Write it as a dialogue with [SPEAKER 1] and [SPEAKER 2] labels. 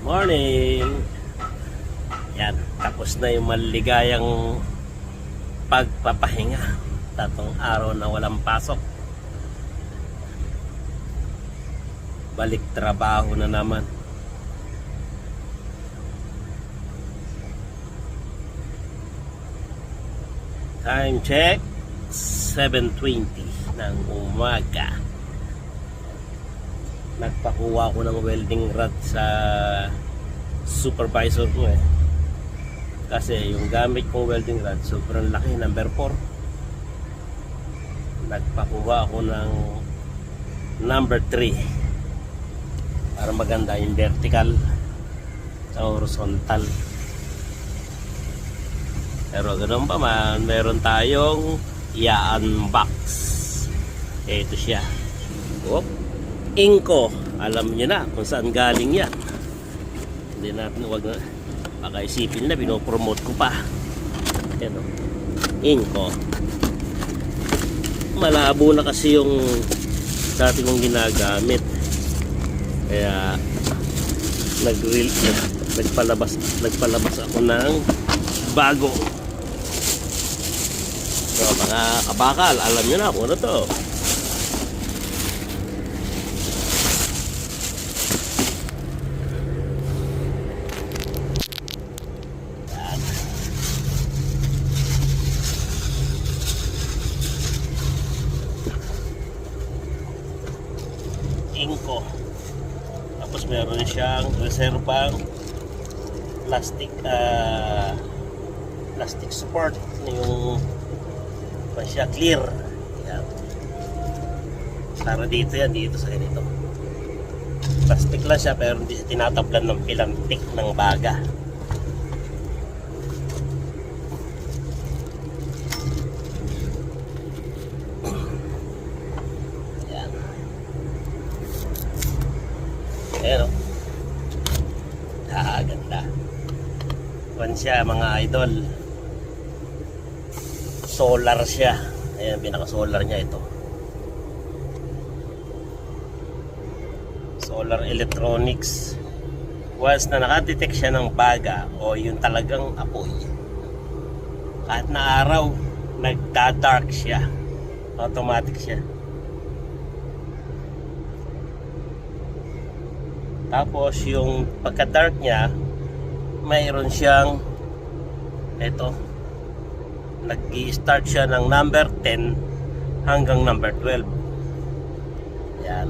[SPEAKER 1] Morning! Yan, tapos na yung maligayang pagpapahinga. Tatong araw na walang pasok. Balik trabaho na naman. Time check, 7:20 ng umaga. Nagpakuha ko ng welding rod sa supervisor ko kasi yung gamit kong welding rod sobrang laki, number 4. Nagpakuha ako ng number 3 para maganda yung vertical sa horizontal. Pero ganoon pa man, meron tayong i-unbox. Ito siya. Oop. Inko, alam niyo na kung saan galing yan. Hindi natin, wag na, baka isipin na binopromote ko pa. Yan o, Inko. Malabo na kasi yung dati kong ginagamit, kaya nagpalabas ako ng bago. So mga kabakal, alam niyo na kung ano to. Inko. Tapos meron siyang reserbang plastic support, yung pa siya clear. Yan. Para dito yan, dito sa ganito. Plastic lang siya pero hindi siya tinatablan ng pilantik ng baga. Ayan o. Ganda. Kuwan siya mga idol. Solar siya. Ayan, pinaka-solar niya ito. Solar electronics. Once na nakadetect siya ng baga o yung talagang apoy, kahit na araw, nagda-dark siya. Automatic siya. Tapos yung pagka-dark niya, mayroon siyang ito, nag-i-start siya ng number 10 hanggang number 12. Yan.